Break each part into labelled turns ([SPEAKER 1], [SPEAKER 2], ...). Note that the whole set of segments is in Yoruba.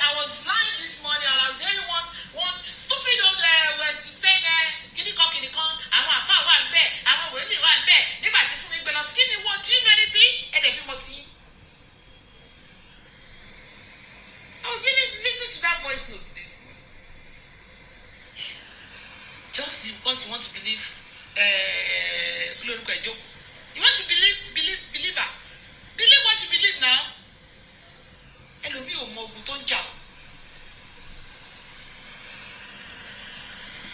[SPEAKER 1] I was lying this morning and I was hearing one stupid old word to say kinikan àwọn àfa wà ń bẹ àwọn wòlíì wà ń bẹ nígbà tí fún mi gbẹ lọ skinny what do you know anything ẹ̀dẹ̀ bí mo ti. I was really listening to that voice note this morning. Just because you want to believe lórúkọ ìjókòó you want to believer believe what you believe now. Ẹlòmíì ò mọ ogun tó ń jà o.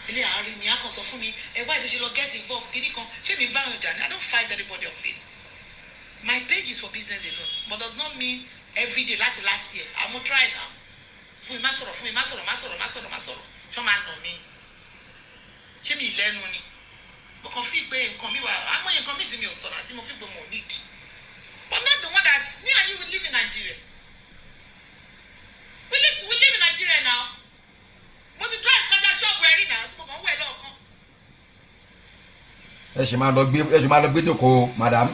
[SPEAKER 1] Ilé àárín mi á kàn sọ fún mi why did you not get involved kìíní kan ṣé mi bá ọjà ni I don't fight anybody on faith. My page is for business alone but does not mean every day láti last year I mo try now. Fún mi má sọ̀rọ̀ ṣé wọ́n máa nà mí ṣé mi ìlẹ́nu ni mo kàn fi pé nǹkan mi wà àmọ́yé nǹkan mi tí mi ò sọ̀rọ̀ àti mo fi pé mo need but not the one that me and you will live in Nigeria. We live in Nigeria now. Mo ti drive kọjá ṣọ́ọ̀bù ẹ̀rí náà tí mo kàn ń wẹ̀ lọ́ọ̀kan.
[SPEAKER 2] ẹ ṣì máa lọ gbé jókòó madam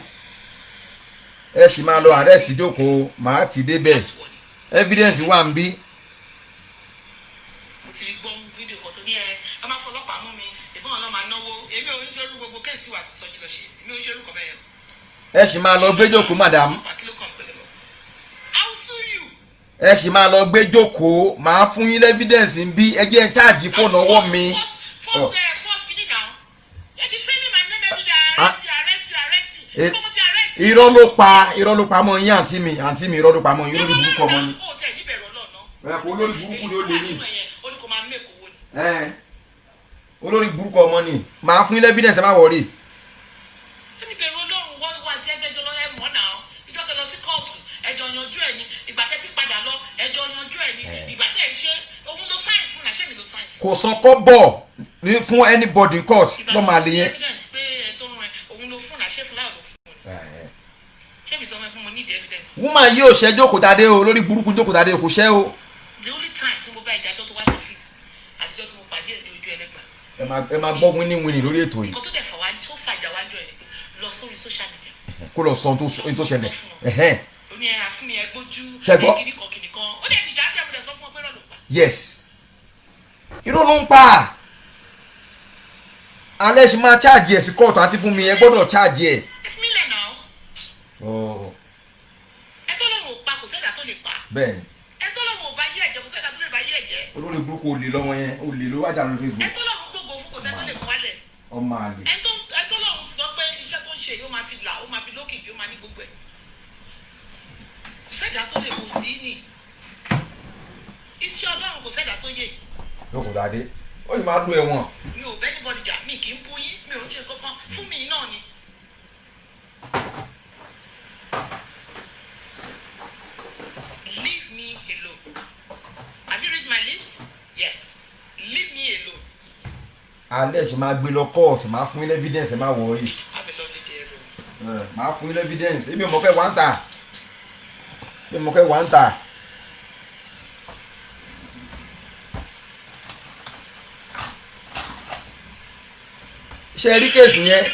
[SPEAKER 2] ẹ ṣì máa lọ arrest jókòó màá ti débẹ̀ evidence wà ń bí.
[SPEAKER 1] Mo ti rí gbọ́ fídíò kan tó ní ẹ máa fọlọ́pàá mú mi ìbọn ọ̀nà máa náwó èmi ò ń ṣerú gbogbo kéèsì wà sí sọ́jú lọ ṣe èmi ò ń ṣerú kọ́ bẹ́ẹ̀.
[SPEAKER 2] ẹ ṣì máa lọ gbé jókòó madam. ẹ ṣì máa lọ gbé jókòó màá fún yín evidence ń bí ẹ jẹ́ ń cháàjì fóònù ọwọ́ mi. irọ́ ló pa mọ́ yín àǹtí mi irọ́ ló pa mọ́ yín olórí burúkú ọmọ ni. olórí burúkú ló lè ní. olórí burúkú ọmọ ni màá fún yín evidence ẹ má wọrí. kò san kọ́bọ̀ fún anybody court ló máa lè yẹn. woman yìí ò ṣe jókòó tadé o lórí burúkú jókòó tadé o kò ṣe o.
[SPEAKER 1] the only time tí mo bá ìdájọ́ tó wá ní ọ́fíìsì àtijọ́ tí mo pàdé ẹ̀ ní ojú ẹlẹ́gbà.
[SPEAKER 2] ẹ máa gbọ́ wíní lórí ètò yìí.
[SPEAKER 1] nǹkan tó dẹ̀ fà wá tó fàjà wájú ẹ̀ lọ sórí social media.
[SPEAKER 2] kó lọ sọ ohun tó ṣẹlẹ̀.
[SPEAKER 1] ó ní ẹ àfún mi ẹ gbójú
[SPEAKER 2] kẹgbọ́
[SPEAKER 1] kìnìkan ó dẹ̀ ti jà á bí àbúrò sọ fún ọ pé irọ́ ló ń pa.
[SPEAKER 2] yes irọ́ ló ń pa alẹ́ ṣe máa ṣáàjì ẹ̀ sí kóòtù àti fún mi ẹ gbọ́dọ̀ ṣáàjì ẹ̀.
[SPEAKER 1] ìfúnilẹ̀ náà. ẹ tó lọ́wọ́ ò pa kò sẹ́dá tó lè pa.
[SPEAKER 2] bẹ́ẹ̀ni.
[SPEAKER 1] ẹ tó lọ́wọ́ ò bá yé ẹ̀jẹ̀ kò sẹ́dá tó lè bá yé ẹ̀jẹ̀.
[SPEAKER 2] olórí burúkú olè lọ́wọ́ yẹn olè ló wájà lórí Facebook.
[SPEAKER 1] ẹ tó lọ́wọ́ gbogbo fún kò sẹ́dá tó lè mú wálẹ̀.
[SPEAKER 2] ọmọ àlè.
[SPEAKER 1] ẹ tó lọ́wọ́ sọ pé iṣẹ́ tó ń ṣe yóò máa fi là ó máa fi lókìkí ó máa ní gbogbo ẹ̀. kò sẹ́dá tó lè kò sí ní. iṣẹ́ Ọlọ́run kò sẹ́dá tó yé.
[SPEAKER 2] lókùn dáadé ó sì máa lo ẹ̀wọ̀n.
[SPEAKER 1] mi ò bẹ́ẹ̀ ní bọ́dì jà mi kì í bú yín mi ò ń ṣe kankan fún mi náà ni. Leave me alone. Have you read my lips? Yes. Leave me alone.
[SPEAKER 2] alẹ́ ṣe máa gbé lọ kóòtù máa fún yín evidence ẹ má wọrí.
[SPEAKER 1] Have a lovely day everyone.
[SPEAKER 2] máa fún yín evidence èmi ò mọ̀ kẹ́ wá ń tà. ṣe rí kéèsì yẹn.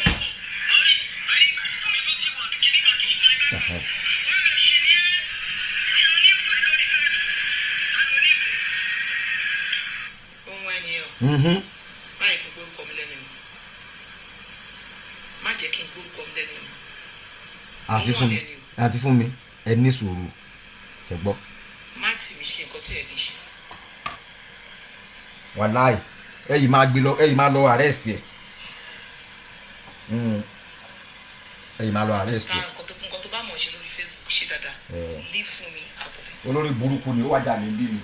[SPEAKER 1] Báyìí kí n gbórúkọ mi lẹ́nu má jẹ́ kí n gbórúkọ mi lẹ́nu
[SPEAKER 2] àti fún mi ẹ ní sùúrù ṣe gbọ́.
[SPEAKER 1] má tì mí ṣe nǹkan tí ẹ kì í ṣe.
[SPEAKER 2] wàláì ẹ̀yin máa lọ arrest ẹ̀. ẹ̀yin máa lọ arrest ẹ̀.
[SPEAKER 1] nǹkan tó bá mọ̀ ṣe lórí Facebook ṣe dáadáa leave fún mi out of it.
[SPEAKER 2] olórí burúkú ni ó wájà ní bí mi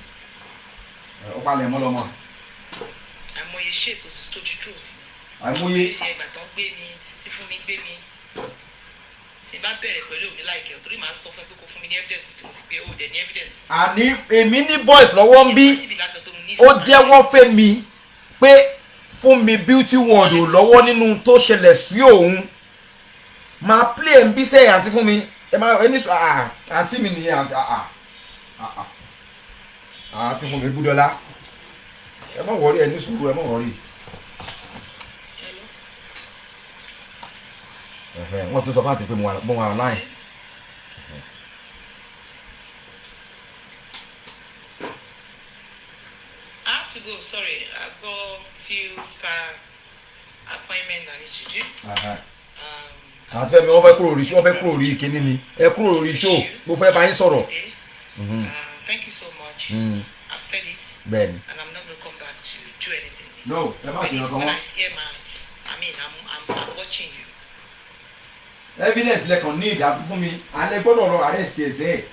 [SPEAKER 2] ó palẹ̀ mọ́ lọ́mọ.
[SPEAKER 1] àìmọye ṣètò tó ti dúró sí.
[SPEAKER 2] àìmọye.
[SPEAKER 1] ìgbà tán gbé mi fífún mi gbé mi tí n bá bẹ̀rẹ̀ pẹ̀lú òní láìkẹ́ torí màá sọ fún ẹ pé kò fún mi ní evidence tí mo ti gbé ó dẹ̀ ní evidence.
[SPEAKER 2] àní èmi ní voice lọ́wọ́ ń bí ó jẹ́wọ́ fẹ́ mi pé fún mi beauty world ò lọ́wọ́ nínú tó ṣẹlẹ̀ sí òun máa play ẹ̀ ń bí sẹ́yìn àti fún mi ẹ máa ẹni sọ àǹtí mi nìyẹn àti fún mi gbúdọ́lá ẹ má wọrí ẹ ní sùúrù ẹ má wọrí. wọ́n tún sọ fún àti pé mo wà online
[SPEAKER 1] go. Sorry, I've got few spa appointment I need to do.
[SPEAKER 2] àti ẹ̀mí wọ́n fẹ́ kúrò rí wọ́n fẹ́ kúrò rí kíní ni ẹ kúrò rí show mo fẹ́ bá yín sọ̀rọ̀.
[SPEAKER 1] Thank you so much. I've said it.
[SPEAKER 2] Bẹ́ẹ̀ni.
[SPEAKER 1] And I'm not going to come back to do anything.
[SPEAKER 2] No, ẹ má ṣe ọkọ
[SPEAKER 1] when
[SPEAKER 2] wọn.
[SPEAKER 1] I hear I'm watching you.
[SPEAKER 2] Evidence lẹ́kàn ní ìdá fún mi alẹ́ gbọ́dọ̀ lọ àárẹ̀ sí ẹsẹ̀ ẹ̀.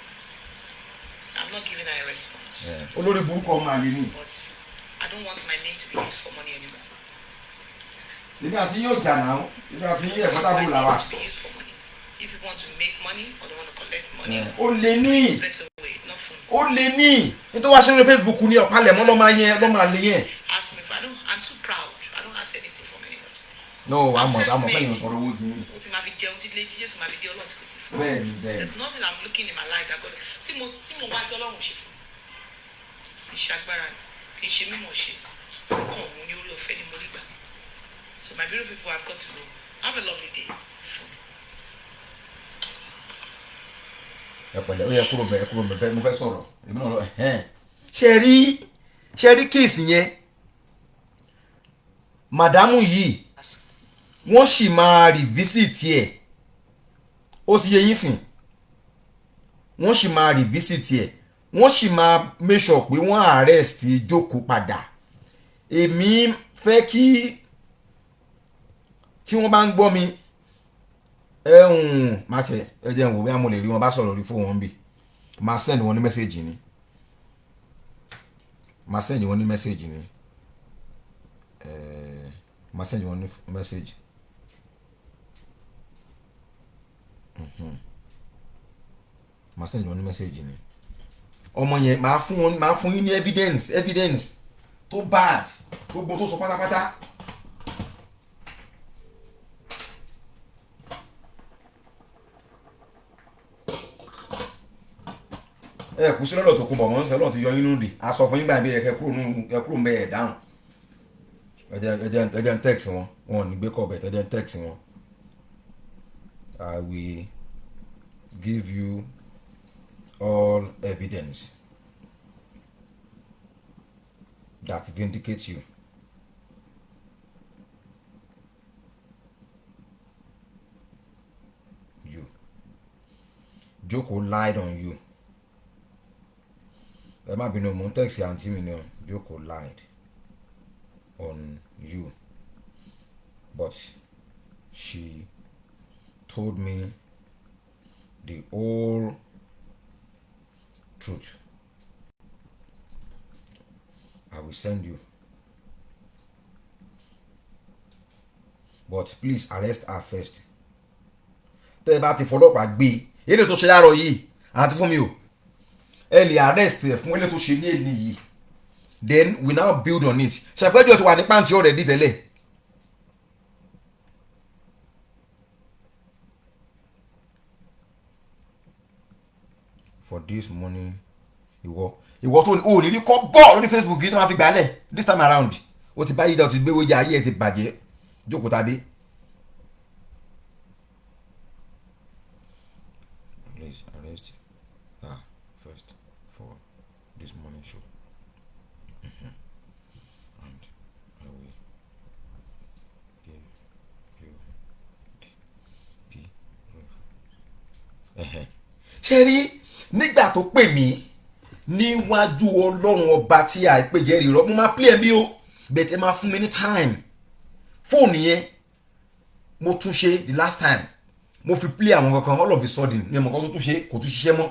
[SPEAKER 1] I'm not giving her a response.
[SPEAKER 2] Olórí burúkú ọmọ àlè ni.
[SPEAKER 1] But I don't want my name to be used for money anymore.
[SPEAKER 2] Èmi àti yóò jà náà èmi àti yín ẹ̀kọ́ tábù là wà.
[SPEAKER 1] To be used for money. If you want to make money or they want to collect money,
[SPEAKER 2] Ó lè ní.
[SPEAKER 1] better way, not from
[SPEAKER 2] Ó lè ní. Nítorí wá ṣe lórí Facebook ní ọ̀pálẹ̀ mọ́ lọ́mọ yẹn lọ́mọ àlè yẹn.
[SPEAKER 1] ask me if I'm too proud. I don't ask anything from anybody.
[SPEAKER 2] No, àmọ̀ pẹ́yìn ọ̀pọ̀lọpọ̀ owó ti ní.
[SPEAKER 1] Ó ti máa fi jẹun tí létí Jésù máa fi di Ọlọ́run tí kò sí fún.
[SPEAKER 2] Bẹ́ẹ̀ni bẹ́ẹ̀ni.
[SPEAKER 1] There's nothing I'm looking in my life that God tí mo wá tí Ọlọ́run ṣe fún. Kì í ṣe agbára ni, kì í ṣe mímọ̀ ṣe. Ọkàn òun ní orí ọ̀fẹ́ ni mo rí gbà. So my beautiful people have got to go. Have a lovely day.
[SPEAKER 2] Ẹ pẹ̀lẹ́ ó yẹ kúrò bẹ́ẹ̀ mo fẹ́ sọ̀rọ̀ èmi náà lọ ṣe rí kéèsì yẹn màdámù yìí wọ́n sì máa revisit ẹ̀ ó ti yẹ yín sìn wọ́n sì máa revisit ẹ̀ wọ́n sì máa make sure pé wọ́n arrest Jókòó padà èmi fẹ́ kí tí wọ́n bá ń gbọ́ mi má tẹ ẹ jẹ́ n wò bóyá mo lè rí wọn bá sọ̀rọ̀ orí fóònù wọn bí máa send wọn ní mẹ́sẹ̀gì ni máa send wọn ní mẹ́sẹ̀gì ni máa send wọn ní mẹ́sẹ̀gì máa send wọn ní mẹ́sẹ̀gì ni ọmọ yẹn máa fún yín ní evidence tó bad gbogbo tó sọ pátápátá. ẹ kù sí lọ́dọ̀ tó kún bọ̀ mọ́ ń sẹ́ lọ́n ti yọ inú dì a sọ fún yín báyìí bí ẹ kúrò ń bẹ ẹ̀ dáhùn ẹ̀jẹ̀ ń text wọn wọn ò ní gbé kọ́ bẹ̀ ẹ̀jẹ̀ ń text wọn. I will give you all evidence that vindicates you. Jókòó lied on you. Ẹ má bínú mo ń text àǹtí mi ni o Jókòó lied on you but she told me the whole truth. I will send you but please arrest her first. Tẹ́ ẹ bá ti fọlọ́pàá gbé èlé tó ṣe láàárọ̀ yìí àti fún mi o ẹ lè arrest ẹ fún èlé tó ṣe ní èlé yìí then we now build on it. ṣàpèjọ ti wà ní pàǹtí already tẹ́lẹ̀. For this money ìwọ tó o ní rí kọ́ bọ́ lórí Facebook yìí tó máa fi gbálẹ̀ this time around o ti bá yíjà o ti gbé wọ́jà ayé ẹ ti bàjẹ́ Jókòó Tadé. Please arrest her first for this morning show. And I will give you the proof. Ṣé rí nígbà tó pè mí níwájú Ọlọ́run ọba tí a pè jẹ́ rírọ́ mo máa play ẹ̀ bí o bẹ̀tẹ̀ máa fún mi ní time fóònù yẹn mo tún ṣe the last time mo fi play àwọn kankan all of a sudden ní ọmọ kan tó tún ṣe kò tún ṣiṣẹ́ mọ́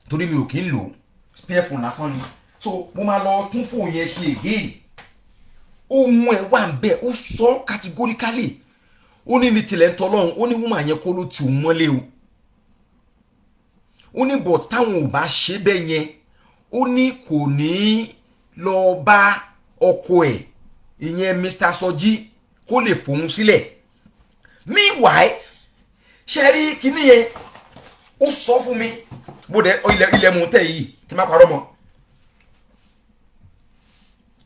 [SPEAKER 2] torí mi ò kí ń lò spare phone lásán ni so mo máa lọ tún fóònù yẹn ṣe again ohun ẹ̀ wà ń bẹ̀ ó sọ categorically ó ní tilẹ̀ ń tọ́lọ́run ó ní woman yẹn kó ló ti òun mọ́lé o ó ní but táwọn ò bá ṣe bẹ́ẹ̀ yẹn ó ní kò ní lọ bá ọkọ ẹ̀ ìyẹn Mr. Sọjí kó lè fòun sílẹ̀ meanwhile ṣe rí kíní yẹn ó sọ fún mi bó dẹ ilẹ̀ mú tẹ̀ yìí tí má parọ́ mọ́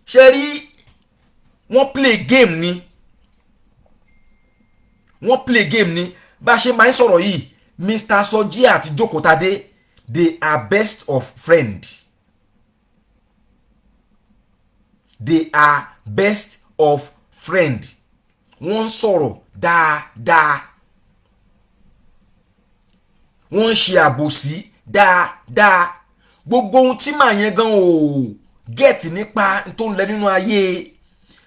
[SPEAKER 2] ṣe rí wọ́n play game ni bá ṣe máa ń sọ̀rọ̀ yìí Mr. Sọjí àti Jókòó Tadé they are best of friend they are best of friend. Wọ́n ń sọ̀rọ̀ dáadáa, wọ́n ń ṣe àbòsí dáadáa. Gbogbo ohun tí màá yẹn gan ò get nípa tó ń lẹ nínú ayé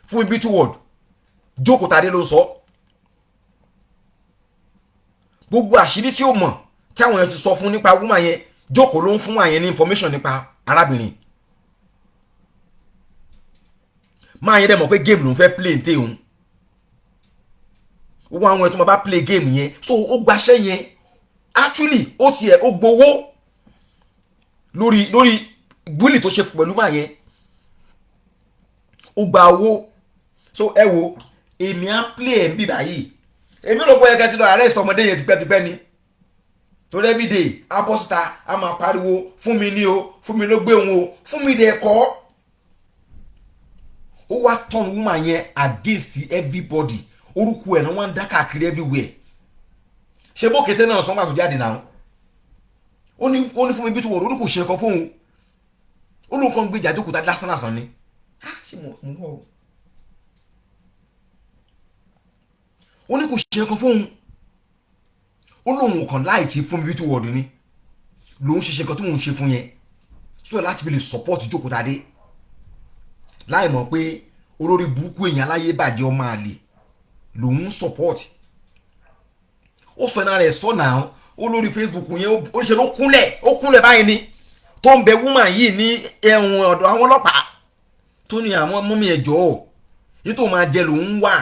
[SPEAKER 2] Funmi Beauty World, Jókòó Tadé ló ń sọ. Gbogbo àṣírí tí ó mọ̀ tí àwọn èèyàn ti sọ fún nípa woman yẹn, Jókòó ló ń fún àyẹn ní information nípa arábìnrin. Máa yẹn dẹ̀ mọ̀ pé game ló ń fẹ́ play ní tèhún. Ó wá àwọn ẹ̀ tó máa bá play game yẹn, so ó gbaṣẹ́ yẹn. Actually ó tiẹ̀ ó gbowó lórí bully tó ṣe pẹ̀lú máa yẹn, ó gba owó. So ẹ wo, èmi á play ẹ̀ ń bì báyìí. Èmi ló pọ̀ yẹ kẹ́ ti lọ arrest ọmọdé yẹn tipẹ́tipẹ́ ni. Torí everyday apọ́sítà a máa pariwo Funmi ní o, Funmi ló gbé òun o, Funmi dẹ̀ kọ́. Ó wá turn woman yẹn against everybody. Orúkọ ẹ̀ náà wọ́n ń dá káàkiri everywhere. Ṣé bó kété náà sọ́nà tó jáde náà? Ó ní Funmi Beauty World, ó ní kò ṣe nǹkan fóun. Ó lóun kan gbéjà Jókòó Tadé lásán ni. Ṣé mo wọ́ o? Ó ní kò ṣe nǹkan fóun. Ó lóun kàn láìkí Funmi Beauty World ni. Lòun ṣe nǹkan tó mò ń ṣe fún yẹn. So láti fi lè support Jókòó Tadé. Láì mọ̀ pé olórí burúkú èèyàn aláyé bàjẹ́ ọmọ àlè lòun support. Ó fẹ́ràn rẹ̀ sọ náà, ó lórí Facebook yẹn ó ṣe ló kúnlẹ̀ báyìí ni tó ń bẹ woman yìí ní ẹ̀wọ̀n ọ̀dọ̀ àwọn ọlọ́pàá tó ní àwọn mọ́mí ẹ̀jọ́ yìí tó máa jẹ lòun wà,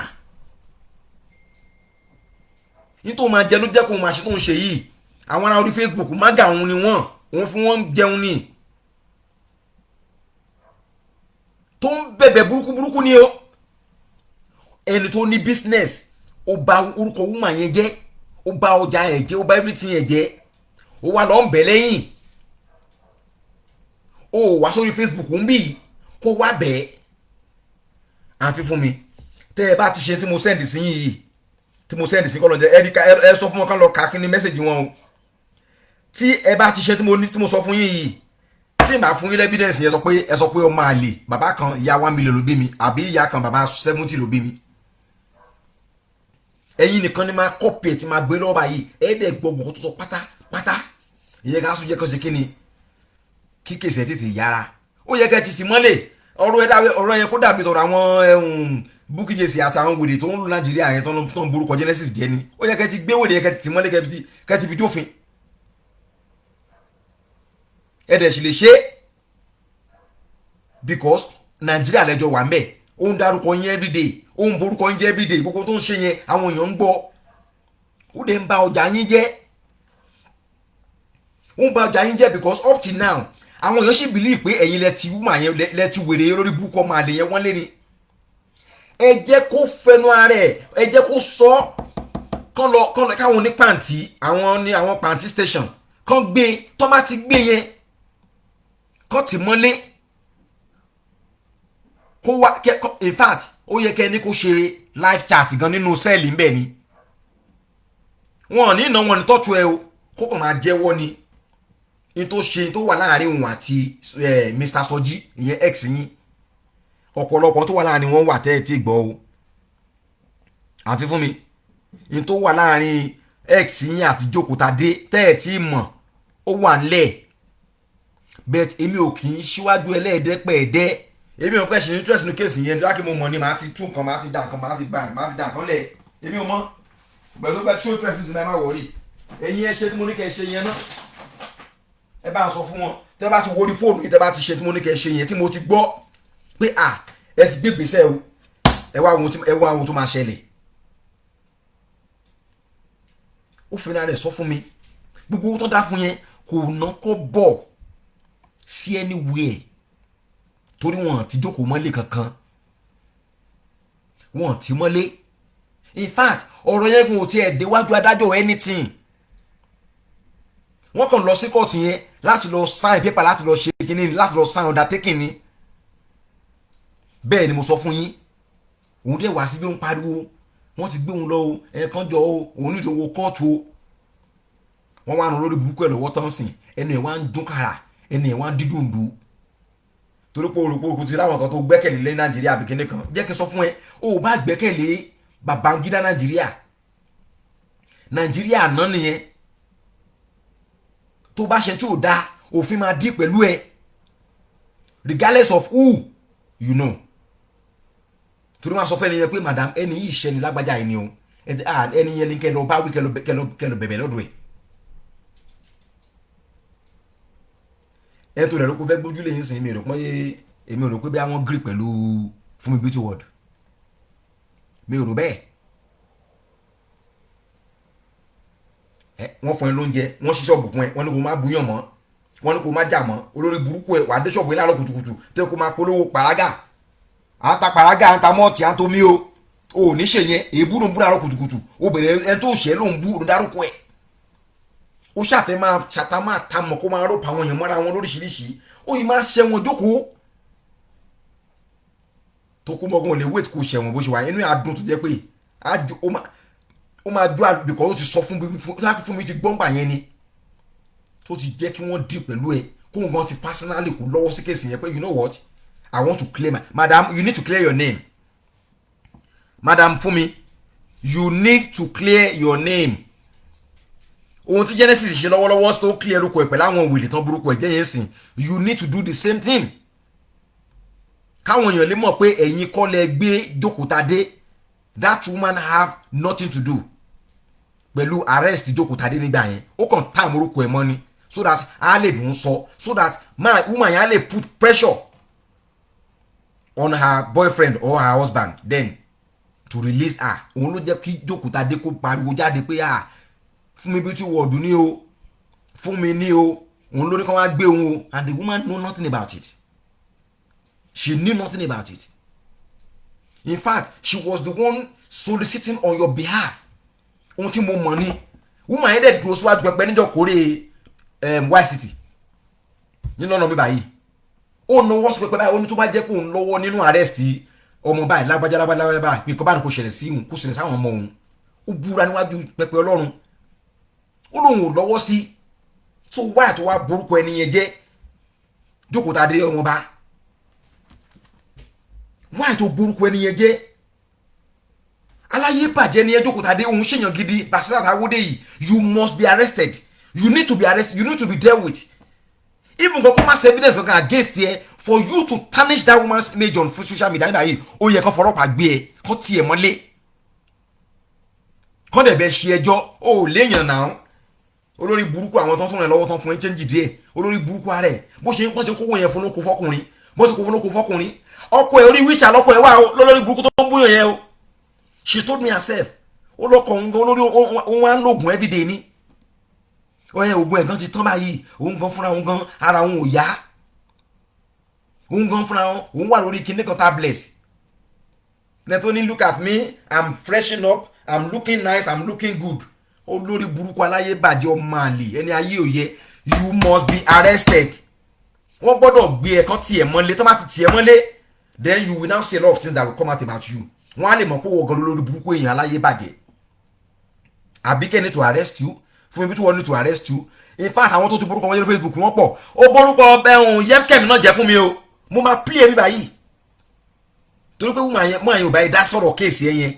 [SPEAKER 2] yìí tó máa jẹ ló jẹ́ kó máa ṣe tó ń ṣe yìí. Àwọn ará orí Facebook má gà òun ni wọ́n fi wọ́n jẹun ni, tó ń bẹ̀bẹ̀ burúkú ni o. Ẹni tó ní business ó bà orúkọ woman yẹn jẹ́, ó bà ọjà ẹ̀ jẹ́, ó bà everything ẹ̀ jẹ́. Ó wá lọ ń bẹ̀ lẹ́yìn. Ó wá sórí Facebook ń bì kó wá bẹ̀. Àǹtí Funmi, tẹ́ ẹ bá ti ṣe tí mo send sí yìí, tí mo send sí kọ́lọ́jẹ́ ẹ sọ fún wọn kán lọ kà kí ni message wọn o. Tí ẹ bá ti ṣe tí mo sọ fún yín yìí, tí màá fún yín evidence yẹn ẹ sọ pé ó máa lè bàbá kan ìyá 1 million ló bí mi, àbí ìyá kan bàbá 70 ló bí mi. Ẹ̀yin nìkan ni máa copy ẹ̀ tí máa gbé lọ́wọ́ báyìí, ẹ̀ẹ́dẹ̀ gbogbo tó sọ pátápátá. Ìyẹn ká sún jẹ́ kan ṣe kí ni kí kèsì ẹ̀ tètè yára. Ó yẹ kẹ́ ti sì mọ́lẹ̀ ọ̀rọ̀ yẹn kó dàbí tọ̀rọ̀ àwọn Bukky Jesse àtàwọn wèrè tó ń lu Nàìjíríà yẹn tó ń borúkọ Genesis jẹ́ ni. Ó yẹ kẹ́ ti gbé wèrè yẹn kẹ́ ti sì mọ́lẹ̀ kẹ́ ti fi jófin. Ẹ̀dẹ̀ sì lè ṣe because Nàìjíríà lẹ́jọ́ wà ń bẹ̀. Ó ń dárúkọ yín everyday, ó ń borúkọ yín jẹ́ everyday, gbogbo tó ń ṣe yẹn àwọn èèyàn ń gbọ́. Ó dẹ̀ ń ba ọjà yín jẹ́, ó ń ba ọjà yín jẹ́ because up till now àwọn èèyàn sì believe pé ẹ̀yin lẹ ti woman yẹn lẹ ti wèrè lórí burúkú ọmọ àlè yẹn wọ́n lé ni. Ẹ jẹ́ kó fẹnu ara ẹ jẹ́ kó sọ kán lọ káwọn ní pàǹtí àwọn pàǹtí station kán gbé tó má ti gbé yẹn kán ti mọ́lé kó wá in fact ó yẹ kẹ́ ní kó ṣe live chat gan nínú sẹ́ẹ̀lì ńbẹ̀ ni. Wọ́n ní ìnáwó ní tọ́jú ẹ o, kó kàn máa jẹ́wọ́ ni in tó ṣe tó wà láàrin òun àti Mr. Soji ìyẹn x yín. Ọ̀pọ̀lọpọ̀ tó wà láàrin wọn wà tẹ́ ẹ̀ tí gbọ́ o. Àǹtí Funmi, in tó wà láàrin x yín àti Jókòó Tadé tẹ́ ẹ̀ tí mọ̀ ó wà ńlẹ̀. Bet èmi ò kì í síwájú ẹlẹ́ẹ̀dẹ́pẹ̀ẹ́dẹ́. Èmi ò pẹ́ ṣe interest ní kéèsì yẹn dákì mo mọ̀ ni màá ti tún nǹkan màá ti dà nǹkan lẹ̀. Èmi ò mọ̀ pẹ̀lú pẹ́ show interest ní ẹ má wọ̀rí. Ẹ̀yin ẹ ṣe tí mo ní kẹ́ ẹ ṣe yẹn náà. Ẹ bá sọ fún wọn tẹ́ bá ti wọrí fóònù yìí tẹ́ bá ti ṣe tí mo ní kẹ́ ẹ ṣe yẹn tí mo ti gbọ́ pé ẹ ti gbé gbèsè o, ẹ wá ohun tó máa ṣẹlẹ̀. Ó fi náà rẹ̀ sọ fún mi gbogbo owó tó dá fún yẹn kò ná kó bọ̀ sí anywhere torí wọn ti jókòó mọ́lé kankan, wọn ti mọ́lé. In fact ọ̀rọ̀ yẹn kò tiẹ̀ déwájú adájọ́ anything. Wọ́n kàn lọ sí kóòtù yẹn láti lọ sign paper láti lọ ṣe kíní láti lọ sign undertaking ni. Bẹ́ẹ̀ ni mo sọ fún yín. Òun dẹ̀ wá sí bí ó ń pariwo wọ́n ti gbé òun lọ o ẹ̀ẹ̀kan jọ o òun ní ìdòwò kóòtù o. Wọ́n wá rán lórí burúkú ẹ̀ lọ́wọ́ tán sìn ẹni ẹ̀ wá ń dún kàrà ẹni ẹ̀ wá ń dídùn dùn. torí pé òrùkú ti láwọn kan tó gbẹ́kẹ̀lé lé Nàìjíríà àbí kíní kan jẹ́ kí n sọ fún ẹ o bá gbẹ́kẹ̀lé Babangida Nàìjíríà náà nìyẹn tó bá ṣe tí ò da òfin máa dí pẹ̀lú ẹ regardless of who you know torí wọn sọ fún ẹni yẹn pé madam ẹni yìí ṣẹni lágbájá ẹni o ẹni yẹn ni kẹlọ bá wí kẹlọ bẹ̀bẹ̀ lọ́dọ̀ ẹ tó rẹ̀ ló kó fẹ́ gbójú lè yín sìn èmi ò rò pé bí àwọn gree pẹ̀lú Fúnmi Beauty World mi ò rò bẹ́ẹ̀ wọ́n fún ẹ lóúnjẹ wọ́n ṣí ṣọ́ọ̀bù fún ẹ wọ́n ní kó má búyàn mọ́ wọ́n ní kó má jà mọ́ olórí burúkú ẹ wà á dé ṣọ́ọ̀bù yín láàárọ̀ kùtùkùtù tẹ́ kó máa polówó pàrágà à ń ta pàrágà à ń ta mọ́ọ̀tì à ń tomi o ò ní ṣe yẹn èébú ló ń bú láàárọ̀ kùtùkùtù ó bẹ̀rẹ̀ ẹ tó ṣẹ́ ló ń bú ló dárúkọ ẹ̀ ó ṣàfẹ́ máa ṣàtà máa ta mọ̀ kó máa rò pa àwọn èèyàn mọ́ra wọn lóríṣiríṣi ó yìí máa ṣẹ́ wọn jókòó tó kó mọ́gbọ́n lè wait kó ṣẹ́ wọn bó ṣe wà inú àdùn tó jẹ́ pé ó máa jó àbíkọ́ ó ti sọ fún mi ti gbọ́ngbà yẹn ni tó ti jẹ́ kí wọ́n dì pẹ̀lú ẹ kó nǹkan ti personally kó lọ́wọ́ sí kéèsì yẹn pé you know what I want to clear madam you need to clear your name madam Fúnmi you need to clear your name ohun tí Genesis ṣe lọ́wọ́lọ́wọ́ tó clear orúkọ ẹ̀ pẹ̀lú àwọn wèlé tán burúkú ẹ̀ jẹ́ yẹn sìn you need to do the same thing káwọn èèyàn lè mọ̀ pé ẹ̀yin kọ́ lẹ gbé Jókòtadé that woman have nothing to do pẹ̀lú arrest Jókòtadé nígbà yẹn ó kàn tá àmúrúkọ ẹ̀ mọ́ ni so that a lè dùn sọ so that woman yẹn a lè put pressure on her boyfriend or her husband then to release her òun ló jẹ́ kí Jókòtadé kó pariwo jáde pé Fúnmi Beauty World ní o Fúnmi ní o òun ló ní kí wọ́n á gbé òun o and the woman know nothing about it she knew nothing about it in fact she was the one soliciting on your behalf ohun tí mo mọ̀ ni woman yẹn dẹ̀ dúró síwájú pẹpẹ níjọ́ kórè YCT nínú ọ̀nà mi báyìí ó náwó sọ pẹpẹ báyìí ó ní tó bá jẹ́ pé òun lọ́wọ́ nínú arrest ọmọ báyìí lágbájá báyìí pé kọ́ bá ní kò ṣẹlẹ̀ sí òun kò ṣẹlẹ̀ sáwọn ọmọ òun ó búra níwájú pẹpẹ Ọlọ́run ó lóun ò lọ́wọ́ sí so wáyà tó wá borúkọ ẹni yẹn jẹ́ Jókòtadé ọmọba wáyà tó borúkọ ẹni yẹn jẹ́ aláyé bàjẹ́ ni ẹ Jókòtadé òun ṣèyàn gidi Basirat Awódé yìí you must be arrested you need to be arrested you need to be dealt with even kò má evidence kankan against ẹ for you to tarnish that woman's image on social media nígbà yìí ó yẹ kán fọlọ́pàá gbé ẹ kán tiẹ̀ mọ́lé kán dẹ̀ bẹ́ẹ̀ ṣe ẹjọ́ ó léèyàn náà olórí burúkú àwọn tó ń tún rẹ̀ lọ́wọ́ tán fún ẹ change díẹ̀ olórí burúkú ara ẹ̀ bó ṣe ń pọ́n ṣe kówó yẹn fún lóko fọkùnrin bó ti kó fún lóko fọkùnrin ọkọ ẹ̀ orí wíṣà lọ́kọ ẹ̀ wà lórí burúkú tó ń búyàn yẹn o she told me herself ó lọ́kọ̀ òun gan olórí òun wá ń lògùn everyday ni ọyẹ ògùn ẹ̀gán ti tán báyìí òun gan fúnra òun gan ara òun ò yá òun gan fúnra òun wà lórí kinní kan tablet netoni look at me I'm freshen up I'm looking nice I'm looking good olórí burúkú aláyé bàjẹ́ ọmọ àlè ẹni ayé òye you must be arrested wọ́n gbọ́dọ̀ gbé ẹ̀ kan tiẹ̀ mọ́lé tó bá ti tiẹ̀ mọ́lé then you will now see a lot of things that will come out about you wọ́n á lè mọ̀ pé wọ́n gan olórí burúkú èèyàn aláyé bàjẹ́ Àbíkẹ́ need to arrest you Fúnmi Beauty World need to arrest you in fact àwọn tó ti borúkọ wọn lórí Facebook wọ́n pọ̀ ó borúkọ ẹ̀hún Yemkem náà jẹ́ fún mi o mo máa play ẹ̀rí báyìí torí pé mọ̀ àyìn ò báyìí dá sọ̀rọ̀ kéèsì ẹ̀ yẹn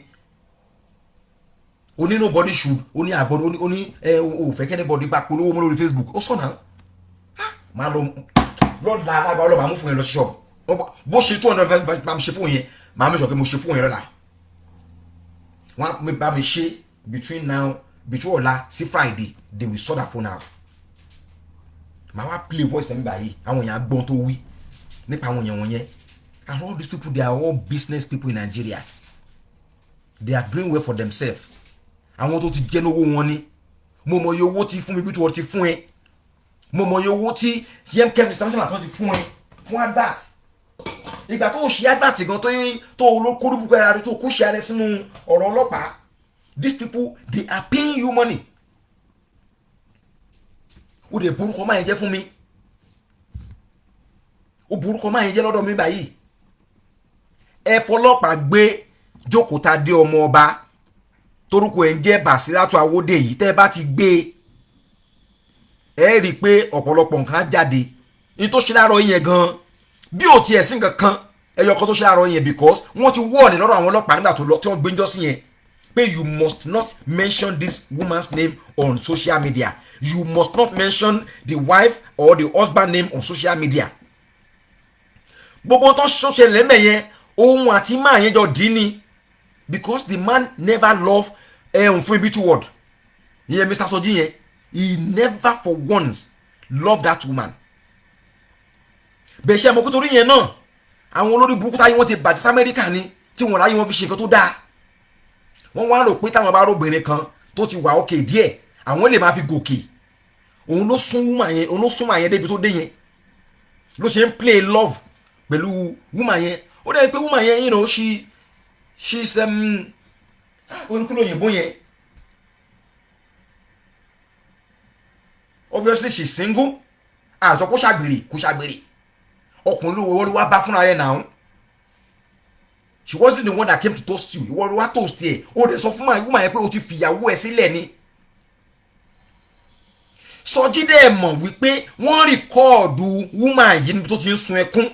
[SPEAKER 2] oní nobody should oní àgbọ̀dọ̀ oní òfẹ́ kẹ́nìbọ̀dì bá polówó mọ́ lórí Facebook ó sọ̀nà máa lọ lọ́la alábàá ọlọ́ba mú fún yẹn lọ sí ṣọ́ọ̀bù bó ṣe 200 bá mi ṣe fún yẹn máa mi sọ pé mo ṣe fún yẹn lọ́la wọ́n bá mi ṣe between ọ̀la sí Friday they will sort that phone out màá wá play voice tẹ̀mí báyìí àwọn èèyàn gbọ́n tó wí nípa àwọn èèyàn wọ̀nyẹn and all these people they are all business people in Nigeria they are doing well for themselves àwọn tó ti jẹ́ lówó wọn ni mo mọ iye owó tí Fúnmi Beauty World ti fún ẹ mo mọ iye owó tí Yemkem international tó ti fún ẹ fún advert ìgbà tó ṣe advert gan tó olókórúbùkọ ara rẹ tó kó ṣe alẹ́ sínú ọ̀rọ̀ ọlọ́pàá these people they are paying you money ó dẹ̀ burúkọ máa ń jẹ́ fún mi ó burúkọ máa ń jẹ́ lọ́dọ̀ mi báyìí ẹ fọlọ́pàá gbé Jókòtadé ọmọ ọba torúkọ ẹ̀ ń jẹ́ Basirat Awódé yìí tẹ́ bá ti gbé ẹ rí i pé ọ̀pọ̀lọpọ̀ nǹkan jáde ní tó ṣe láàárọ̀ yẹn gan bí ò tiẹ̀ sí nǹkan kan ẹyọ kan tó ṣe àárọ̀ yẹn because wọ́n ti wọ́ọ̀nì lọ́rọ̀ àwọn ọlọ́pàá nígbà tó lọ tí wọ́n gbé ń jọ́sí yẹn pé you must not mention this woman's name on social media, you must not mention the wife or the husband name on social media. Gbogbo tó ṣọṣẹ lẹ́mẹ̀ yẹn ohun àti máa yẹn jọ dín ní because the man never love fún ibi two word yẹn Mr. Soji yẹn he never for once love that woman. bẹ́ẹ̀ ṣe àmọ́ kó torí yẹn náà àwọn olórí burúkú táyé wọ́n ti bàjẹ́ sí Amẹ́ríkà ni tí wọ́n ráyé wọn fi ṣe nǹkan tó dáa. Wọ́n wá rò pé táwọn bá róbìnrin kan tó ti wà òkè díẹ̀ àwọn lè máa fi gòkè. Òun ló sún woman yẹn débi tó dé yẹn ló ṣe ń play love pẹ̀lú woman yẹn. Ó dẹ́ pé woman yẹn you know she's olùkúlò òyìnbó yẹn obviously she's single àtọ́ kó ṣàgbèrè ọkùnrin ló wọlé wá bá fúnra rẹ̀ náà. She wasn't the one that came to toast you. Ìwọ ló wá toast ẹ̀. Ó dẹ̀ sọ fún woman yẹn pé o ti fìyàwó ẹ̀ sílẹ̀ ni. Sọjí dẹ̀ mọ̀ wípé wọ́n rìkọ́ọ̀dù woman yìí níbi tó ti ń sun ẹkún.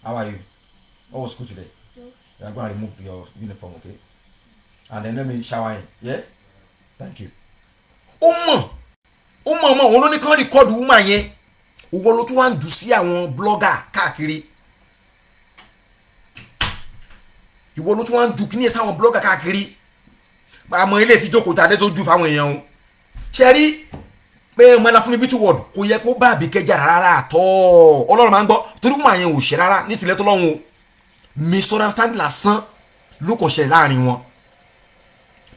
[SPEAKER 2] How are you? How was school today? You are going to remove your uniform, okay? And then let me shower in. Yeah? Thank you. Ó mọ̀ òun ló ní kán rìkọ́ọ̀dù woman yẹn. Òwò ló tún wá ń dù sí àwọn blogger káàkiri. Ìwọ ló tún wá ń dù kíní ẹ̀ sáwọn blogger káàkiri. Àmọ́ ilé ti jókòó tàdé tó jù fáwọn èèyàn o. Ṣé rí pé ọmọ ẹlá fún mi bí two word kò yẹ kó bá Àbíkẹ́ jà rárá àtọ́. Ọlọ́run máa ń gbọ́ torí woman yẹn ò ṣe rárá ní tilẹ̀ tó lọ́hùn o. Misunderstanding lásán ló kàn ṣẹlẹ̀ láàrin wọn.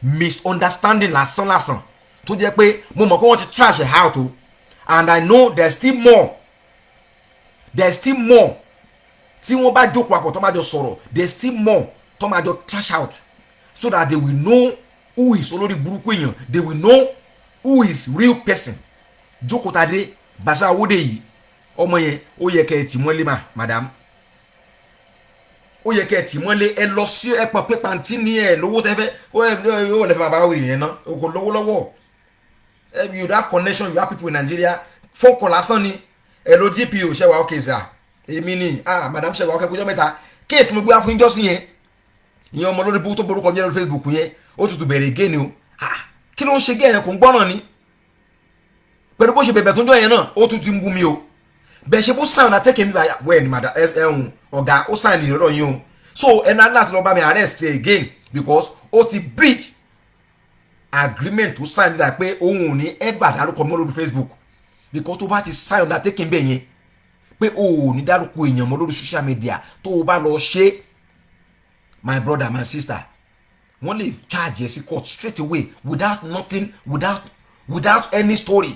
[SPEAKER 2] Misunderstanding lásán tó jẹ́ pé mo mọ̀ pé wọ́n ti trash it out o. And I know there's still more tí wọ́n bá jókòó àpọ̀ tó máa jọ sọ̀rọ̀ there's still more tó máa jọ trash out so that they will know who is olórí burúkú èèyàn, they will know who is real person. Jókòó Tadé Bàṣá Awódè yìí ọmọ yẹn ó yẹ kẹ́ ẹ tì mọ́lé madam, ó yẹ kẹ́ ẹ tì mọ́lé ẹ lọ sí ẹ pọ̀ pé pàǹtí ní ẹ lówó tẹ́fẹ́ ó lè fẹ́ bàbá wèrè yẹn náà o kò lówó lọ́wọ́. You have connection, you have people in Nigeria. Phone call lásán ni. Hello DPO ṣe wà okay sir. Èmi ni madam ṣe wà okay kújọ́ mẹ́ta. Case mo gbé wá fún ìjọ́sìn yẹn. Ìyẹn ọmọ lórí tó borúkọ mi lórí Facebook yẹn. Ó tutù bẹ̀rẹ̀ again ni o. Kí ló ń ṣe gẹ́yẹn kò ń gbọ́ràn ni. Pẹ̀lú bó ṣe bẹ̀bẹ̀ tó ń jọ yẹn náà ó tún ti ń bú mi o. Bẹ́ẹ̀ ṣe bó sign na take mi báyà wẹ́ẹ̀ ni madam ọ̀gá ó sign ìrọ̀rọ̀ yín o. So ẹnu láti lọ bá mi arrest again because ó ti breach agreement to sign nígbà pé òun ò ní ever dárúkọ mọ́ lórí Facebook because tó bá ti sign undertaking bẹ́ẹ̀ yẹn pé òun ò ní dárúkọ èèyàn mọ́ lórí social media tó o bá lọ ṣe my brother my sister wọ́n lè charge ẹ sí court straight away without nothing without any story.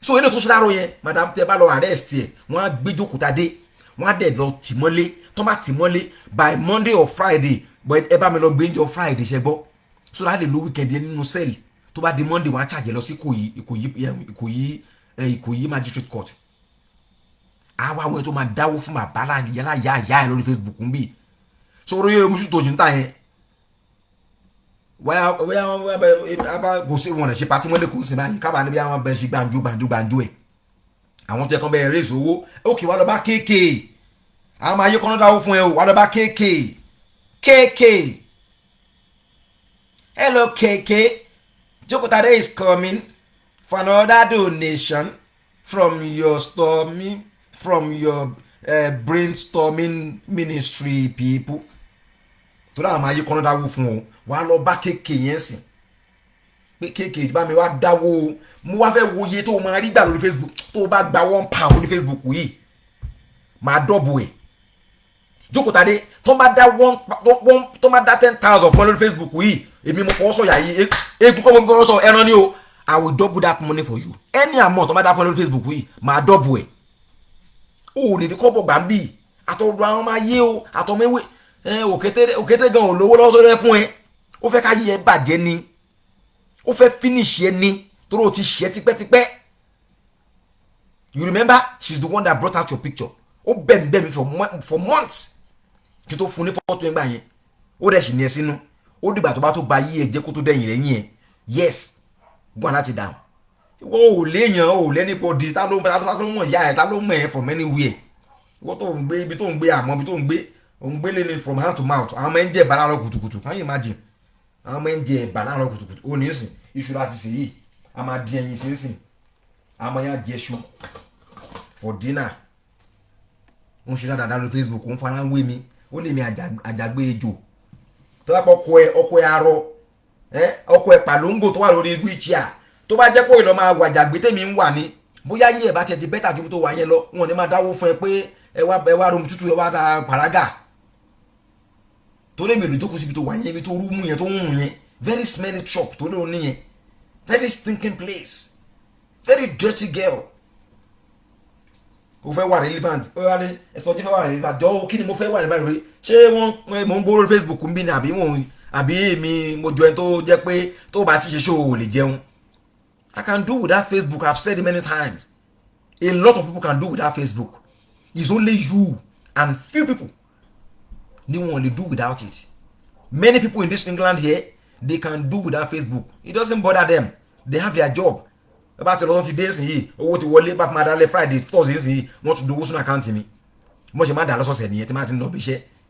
[SPEAKER 2] So ilé tó ṣe dárò yẹn madam tẹ bá lọ arrest ẹ wọ́n á gbé Jókòó Tadé wọ́n á dẹ̀ lọ tì mọ́lé tó bá tì mọ́lé by Monday or Friday but ẹ bá mi lọ gbé ń jọ Friday ṣẹ gbọ́ so that the low weekend nínú cell tó bá di Monday wọ́n á charge lọ sí Ìkòyí magistrate court. Àwa àwọn tó máa dáwó fún bàbá yálà yá ẹ lórí Facebook ń bì so orí yóò mú tó jù ń tà yẹn wáyà kò sí wọn ṣe pàtí mọ́lẹ̀ kò sí báyìí kábàá níbi àwọn bẹ́ẹ̀ ṣe gbàǹjú ẹ̀ àwọn tó yẹ kán bẹ́ẹ̀ raise owó òkè wà lọ bá kéèké àwọn máa yẹ kán dáwó fún ẹ o wà lọ bá kéèké. Hello KK, Jókòó Tadé is coming for another donation from your brainstorming ministry people. Tó dáa máa yí kọ́nà dáwó fún ọ wàá lọ bá KK yẹn sìn pé KK bá mi wá dáwó mo wá fẹ́ wo iye tó máa rí gbà lórí Facebook tó bá gba £1 lórí Facebook yìí máa dọ́bù ẹ̀. Jókòó Tadé tó bá dá 10,000 fún lórí Facebook yìí èmi mo fọwọ́ sọ̀yà yìí egun kọ́ mo fọwọ́ sọ ẹran ni o I will double that money for you any amount tó bá dá fún lórí Facebook yìí máa dọ́bù ẹ̀. O lè ní kọ́bọ̀ gbà ń bì àtọ̀dọ̀ àwọn máa yé o àtọ̀mẹ́wé òkété gan ò lówó lọ́wọ́ tó rẹ́ fún ẹ ó fẹ́ ká yí ẹ bàjẹ́ ni ó fẹ́ finish ẹ ni torí o ti ṣẹ́ tipẹ́tipẹ́. You remember she's the one that brought out your picture ó bẹ̀ mí for months kí tó fún ní fọ́tò ẹgbà yẹn ó dẹ̀ sì ní ẹ sínú ó dìgbà tó bá tó ba yí ẹ jẹ́ kó tó dẹ̀yìn rẹ̀ yín ẹ yes gbọ́n láti dáhùn ìwọ ò léèyàn ò lẹ́nìbọ̀dì ta ló mọ̀ ìyá ẹ̀ ta ló mọ̀ ẹ̀ from anywhere wọ́n tó ń gbé ibi tó ń gbé àmọ́ ibi tó ń gbé òun gbé lé ní from hand to mouth àwọn ọmọ ẹ̀ ń jẹ ẹ̀bà láàárọ̀ kùtùkùtù can you imagine àwọn ọmọ ẹ̀ ń jẹ ẹ̀bà láàárọ̀ kùtùkùtù ó ní ìsìn iṣu láti sè yìí a máa di ẹyin sínsìn a máa yá jẹ iṣu for dinner ó ń ṣe dáadáa lórí Facebook ó ń fara ń wé mi ó lè mi àjàgbé ejò tó bá pọ̀ ọkọ ẹ̀ arọ ọkọ ẹ̀ pàlóńgò tó wà lórí wheelchair tó bá jẹ́ pé ìlọ máa wàjàgbé tèmi ń wà ní bóyá yí ẹ̀ bá tiẹ̀ ti bẹ́tà ju tó wà yẹn lọ wọn ní máa dáwó fún ẹ pé ẹ wá romi tútù ẹ wá da pàrágà tó lè mi lè jókòó síbi tó wà yẹn ibi tó rú mú yẹn tó ń mú yẹn very smelly shop tó lè ní yẹn very stinking place very dirty girl o fẹ́ wà relevant ó wá ní ẹ̀sọ́ tí fẹ́ wà relevant jọ kí ni mo fẹ́ wà relevant rẹ ṣé wọ́n mo ń gbóró Facebook ń bí ni àbí èmi mo jọ ẹni tó jẹ́ pé tó bá ti ṣe ṣó o lè jẹun. I can do without Facebook. I've said it many times. A lot of people can do without Facebook. It's only you and few people they want to do without it. Many people in this England here, they can do without Facebook. It doesn't bother them. They have their job. About a lot of days here, owó ti wọlé back madale Friday, Thursday here, want to do what's account me. Mo ṣe ma da lọ́sọ̀ọ̀sẹ̀ nìyẹn tí ma ti ń lọ bí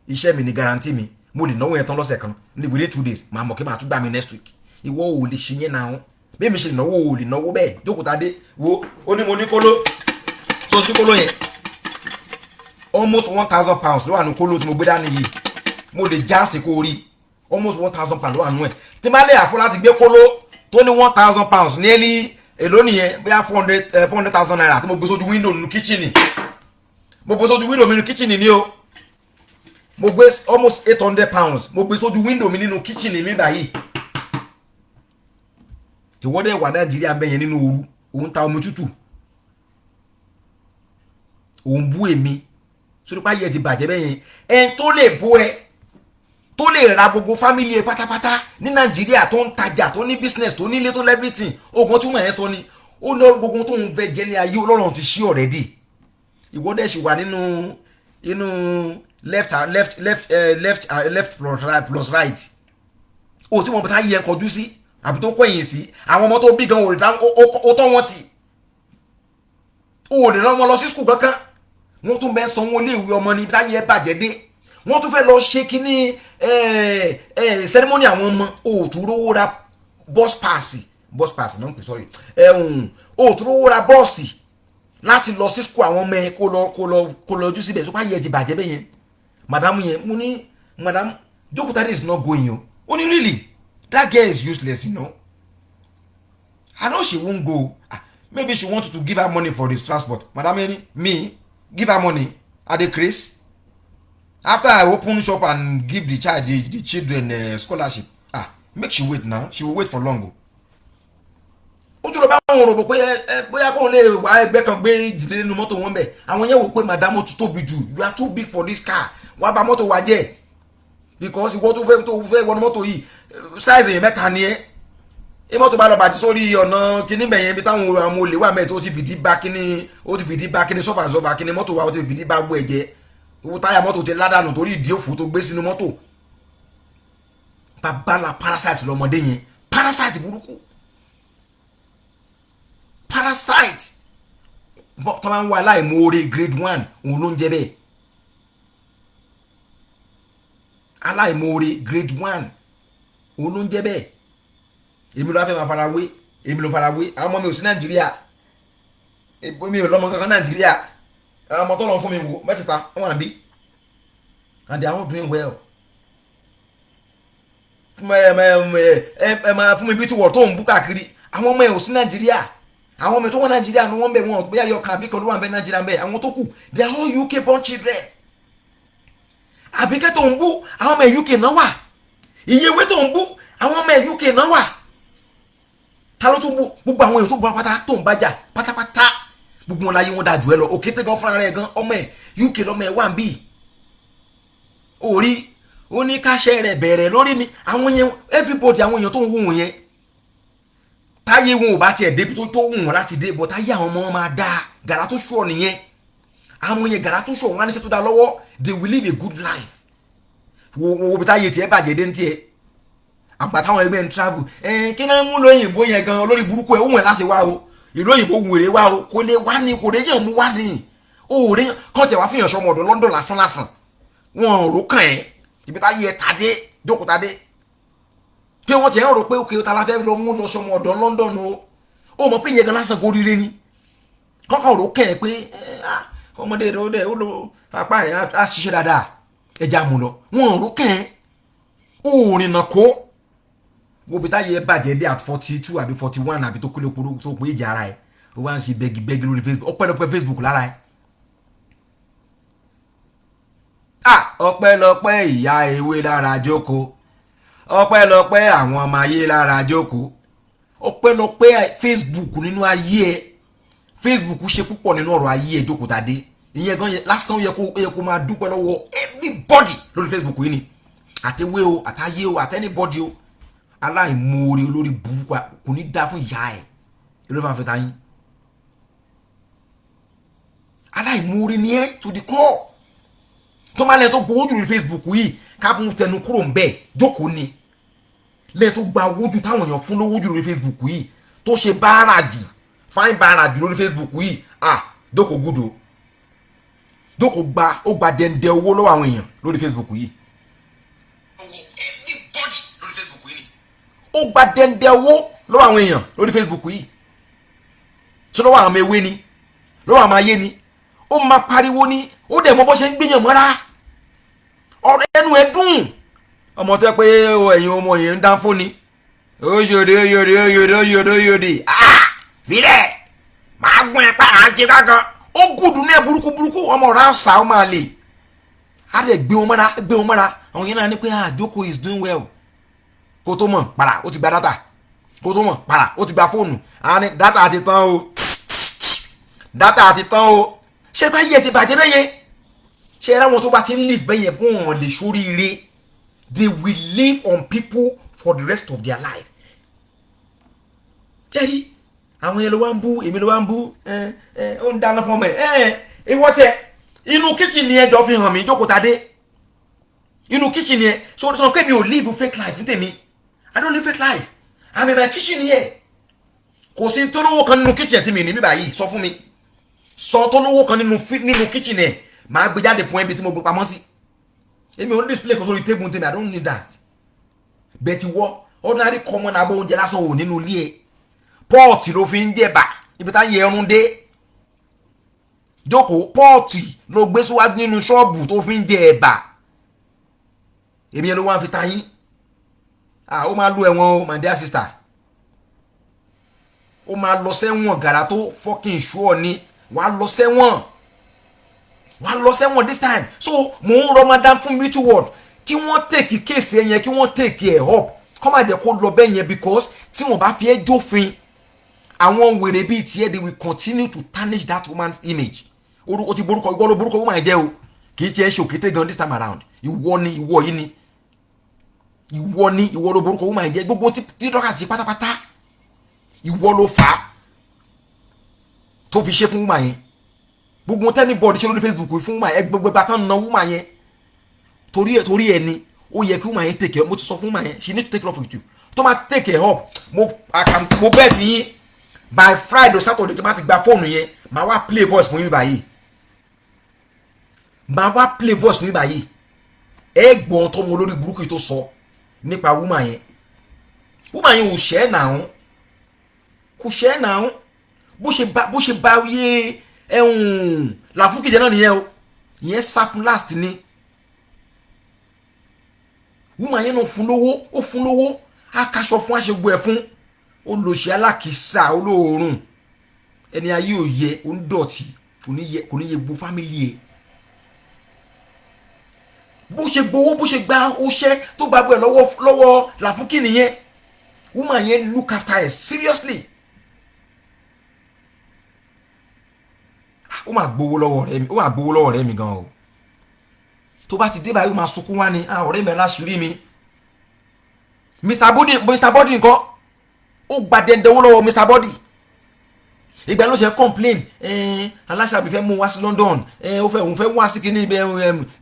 [SPEAKER 2] iṣẹ́ mi ni guarantee mi. Mo lè náwó yẹn tán lọ́sẹ̀ kan. Within 2 days, màá mọ̀ kí màá tún gbà mí next week. Ìwọ ò lè ṣe yẹn náà. Bí mi ṣe náwó ò lè náwó bẹ́ẹ̀ jókòó dé wo ó ní mo ní kóló tó sí kóló yẹn almost £1,000 ló wà ní kóló tí mo gbé dání yìí mo lè jáàsì kó rí almost £1,000 ló wà nú ẹ̀ tí má lè àfọ́ láti gbé kóló tó ní £1,000 ní ẹni èló nìyẹn bóyá 400,000 naira tí mo gbé sójú window nínú kíchìnì mo gbé sójú window mi nínú kíchìnì ni o mo gbé almost £800 mo gbé sójú window mi nínú kíchìnì mi báyìí ìwọ́dẹ̀ wà Nàìjíríà bẹ́yẹn nínú ooru òun ta omi tútù òun bú èmi sórípá yẹ ti bàjẹ́ bẹ́yẹn ẹn tó lè bú ẹ tó lè ra gbogbo fámílì ẹ pátápátá ní Nàìjíríà tó ń tajà tó ní business tó nílé tó everything ogun tí wọ́n ẹ̀ sọ ni ó lọ gbogbo tó ń fẹ́ jẹ́ ní ayé Ọlọ́run ti ṣí already ìwọ́dẹ̀ sì wà nínú left plus right ó tí wọ́n bá tá yẹ kọjú sí àbí tó kọ̀yìn sí àwọn ọmọ tó bí gan ó tọ́ wọn tì ó lè rán ọmọ lọ sí skul kankan wọ́n tún bẹ́ẹ̀ sanwó iléèwé ọmọ ní táyé bàjẹ́ dé wọ́n tún fẹ́ lọ ṣe kínní sẹ́rímọ́nì àwọn ọmọ ó tún rówó ra bus pass náà ń pè sorry ó tún rówó ra bọ́ọ̀sì láti lọ sí skul àwọn ọmọ ẹ kó lọ ojú síbẹ̀ tó bá yẹ ti bàjẹ́ bẹ́ẹ̀ yẹn madam yẹn mo ní madam Jókòtadé is not going o ó ní really. That girl is useless, you know. I know she won't go. Maybe she wanted to give her money for this transport. Madam, me, give her money at the Chris. After I open shop and give the child, the children scholarship. Make she wait now. She will wait for long. Ó tún lọ bá wọn rò pé bóyá kó lè wá ẹgbẹ́ kan gbé ìdílé nínú mọ́tò wọn bẹ̀. Àwọn yẹn wò pé madam ó tún tóbi jù. You are too big for this car. Wá bá mọ́tò wa jẹ́. Because ìwọ tó fẹ́ wọnú mọ́tò yìí size yẹn mẹ́ta ni ẹ́ ẹ mọ́tò bá lọ bàtí sórí ọ̀nà kíní bẹ̀yẹn bí táwọn àwọn olè wà mẹ́ẹ̀ tó ti fìdí bá kíní sọ́fà kíní mọ́tò wa ó ti fìdí bá gbọ́ ẹ̀jẹ̀ owó táyà mọ́tò ti ládànù torí ìdí òfò tó gbé sínú mọ́tò babala parasite lọmọdé yẹn parasite burúkú parasite tó máa ń wá aláìmoore grade 1 òun ló ń jẹ́ bẹ́ẹ̀ aláìmoore grade 1 òun ló ń jẹ́ bẹ́ẹ̀ èmi ló fẹ́ máa farawé èmi ló farawé àwọn ọmọ mi ò sí Nàìjíríà mi ò lọ́mọ kankan Nàìjíríà àwọn ọmọ tó lọ fún mi wò mẹ́tẹ̀ẹ̀ta wọ́n wà bí and they are all doing well fún mi bí tí wọ́n tó ń bú káàkiri àwọn ọmọ ẹ̀ ò sí Nàìjíríà àwọn ọmọ ẹ̀ tó wọ́n Nàìjíríà ni wọ́n bẹ̀ wọ́n bóyá yọ kàn bí kan ló wà ń bẹ Nàìjíríà bẹ́ẹ̀ àwọn tó kù they are all UK born children àbíkẹ́ tó ń bú àwọn ọmọ ẹ̀ UK náà wà ìyẹ̀wé tó ń bú àwọn ọmọ ẹ̀ UK náà wà ta ló tún bú gbogbo àwọn èèyàn tó bú pátá tó ń bájà pátápátá gbogbo wọn láyé wọn dájú ẹ lọ òkété gan fúnra rẹ̀ gan ọmọ ẹ̀ UK lọ́mọ ẹ̀ wà ń bì orí ó ní káṣẹ́ rẹ̀ bẹ̀rẹ̀ lórí mi àwọn yẹn everybody àwọn èèyàn tó ń wò wọ́n yẹn táyé wọn ò bá tiẹ̀ débi tó wù wọ́n láti dé bọ́ táyé àwọn ọmọ wọn máa dáa gàrà tó ṣùọ́ nìyẹn àwọn yẹn gàrà tó ṣùọ́ wọn á ní sẹ́tọ́ dá lọ́wọ́ they will live a good life wo bí táyé tiẹ̀ bàjẹ́ dé ní tiẹ̀ àgbà táwọn ẹgbẹ́ ń travel kí náà mú lóyìnbó yẹn gan olórí burúkú ẹ̀ òun ẹ̀ láti wá o ìlú òyìnbó wèrè wá o kò lè wá ní kò lè yàn mú wá ní ó rí kàn tẹ̀ wá fìyàn sọmọ ọ̀dọ̀ London lásán wọn ò rò kàn ẹ́ ibi tá yẹ tàdé jókòó tàdé pé wọ́n ti ń rò pé òkè ó ta la fẹ́ lọ mú lọ sọmọ ọ̀dọ̀ London ó mọ̀ pé ìyẹn gan lásán kó rire ni kọ́kọ́ rò kàn ẹ́ pé ọmọdé rẹ̀ ó dẹ̀ ó lo apá ẹ̀ á ṣiṣẹ́ dáadáa ẹja mú lọ wọn ò rò kàn ẹ́ ó rìnà kó wo bí táyé bàjẹ́ dé at 42 àbí 41 àbí tó kúlẹ̀ kúrò tó pé ìjà ara ẹ̀ ó wá ń ṣe bẹ́gibẹ́gi lórí Facebook ọpẹ́lọpẹ́ Facebook lára ẹ̀ ọpẹ́lọpẹ́ ìyá ewé lára jókòó ọpẹ́lọpẹ́ àwọn ọmọ ayé lára jókòó ọpẹ́lọpẹ́ Facebook nínú ayé ẹ̀ Facebook ṣe púpọ̀ nínú ọ̀rọ̀ ayé ẹ̀ jókòó tàdé ìyẹn gan lásán yẹ kó máa dúpẹ́ lọ́wọ́ everybody lórí Facebook yìí ni àtẹwé o àtayé o àtẹnibọ́dì o aláìmoore olórí burúkú kò ní dá fún ìyá ẹ̀ ló fà fẹ́ ta yín aláìmoore ni ẹ́ to the core tó máa lẹ́yìn tó gbowó jù ní Facebook yìí káàbùn tẹnu kúrò ń bẹ̀ jókòó ni lẹ́yìn tó gba owó jù táwọn èèyàn fún lówó jù lórí Facebook yìí tó ṣe báárà jù fáìn báárà jù lórí Facebook yìí dókò gúdò dókò ó gba dẹ̀ndẹ̀ owó lọ́wọ́ àwọn èèyàn lórí Facebook yìí ó gba dẹ̀ndẹ̀ owó lọ́wọ́ àwọn èèyàn lórí Facebook yìí tí lọ́wọ́ àwọn ọmọ ewé ni lọ́wọ́ àwọn ayé ni ó máa pariwo ní ó dẹ̀ mọ́ bọ́ ṣe ń gbìyàn mọ́ra ọ̀rọ̀ ẹnu ẹ̀ dùn ọmọ tó yẹ pé ẹ̀yin ọmọ yẹn ń dán fún ni oyòdè filẹ̀ máa gún ẹ pàrọ̀ àjẹ kankan ó gùdù ní ẹ burúkú ọmọ ọ̀rá ọ̀sà ó máa lè á dẹ̀ gbé wọn mọ́ra àwọn yẹn náà ní pé Joko is doing well kó tó mọ̀ para ó ti gba data kó tó mọ̀ para ó ti gba fóònù àní data àti tán o ṣé báyìí ẹ ti bàjẹ́ bẹ́yẹn ṣé ẹ ráwọn tó bá ti ń live bẹ́yẹn bó wọn lè ṣoríire they will live on people for the rest of their life. jẹ́rí àwọn yẹn ló wá ń bú èmi ló wá ń bú ó ń dáná fún ọmọ ẹ̀ ìwọ tẹ inú kitchen ni ẹjọ́ fi hàn mí jókòó tadé inú kitchen ni ẹ sọ pé mi ò live fake life ní tèmi I don't live fake life I'm in my kitchen here kò sí tó lówó kan nínú kitchen tí mi ní bíbá yìí sọ fún mi sọ tó lówó kan nínú kitchen ẹ máa gbé jáde fún ẹbí tí mo gbé pamọ́ sí èmi ò ní display kò sórí table tèmi I don't need that bẹ́ẹ̀ ti wọ́ ordinary common abọ́ oúnjẹ lásán wò nínú ilé ẹ pọ́ọ̀tì ló fi ń jẹ̀bà ibi tá yẹ ẹrun dé jókòó pọ́ọ̀tì ló gbé síwájú nínú ṣọ́ọ̀bù tó fi ń jẹ ẹ̀bà èmi ẹ ló wá fi ta yín ó máa lu ẹ̀wọ̀n o my dear sister ó máa lọ sẹ́wọ̀n gàrà tó fucking sure ni wàá lọ sẹ́wọ̀n this time so mò ń rọ madam fún me to word kí wọ́n take case yẹn kí wọ́n take ẹ̀ up kọ́ máa jẹ́ kó lọ bẹ́ẹ̀ yẹn because tí wọ́n bá fi ẹ́ jófin àwọn wèrè bíi tiẹ̀ they will continue to tarnish that woman's image o ti borúkọ ìwọ ló borúkọ woman jẹ́ o kì í tiẹ̀ ṣe òkété gan this time around ìwọ ló borúkọ woman jẹ́ gbogbo tí dọ́kà sí pátápátá ìwọ ló fà á tó fi ṣe fún woman yẹn gbogbo tẹ́ni bọ́ọ̀dì ṣe lórí Facebook fún woman yẹn gbogbo bá tán na woman yẹn torí ẹ ni ó yẹ kí woman yẹn take care mo ti sọ fún woman yẹn she need to take care of you tó máa take care up mo bẹ́ẹ̀ ti yín by Friday or Saturday tó máa ti gba fóònù yẹn máa wá play voice fún yín báyìí ẹ gbọ́n tó mo lórí burúkú yìí tó sọ nípa woman yẹn ò ṣẹ́ náà kò ṣẹ́ náà bó ṣe bá yé làfúkìjẹ náà nìyẹn o ìyẹn sá fún last ni woman yẹn náà fún lówó akaṣọ fún aṣègbè ẹ̀ fún olóṣè alákìísà olóòórùn ẹni ayé òye onídọ̀tí kò ní yẹ gbó fámìlì ẹ̀ bó ṣe gbowó bó ṣe gba oṣẹ́ tó gba bẹ́ẹ̀ lọ́wọ́ làfúkì nìyẹn woman yẹn look after her seriously ó máa gbowó lọ́wọ́ rẹ̀ mi gan o tó bá ti dé báyìí ó máa sunkún wá ní ọ̀rẹ́ mi aláṣírí mi Mr. Body nǹkan ó gba dẹ̀ndẹ̀ owó lọ́wọ́ Mr. Body ìgbà ló ṣe complain aláṣàbí fẹ́ mú wá sí London òun fẹ́ wá sí kíní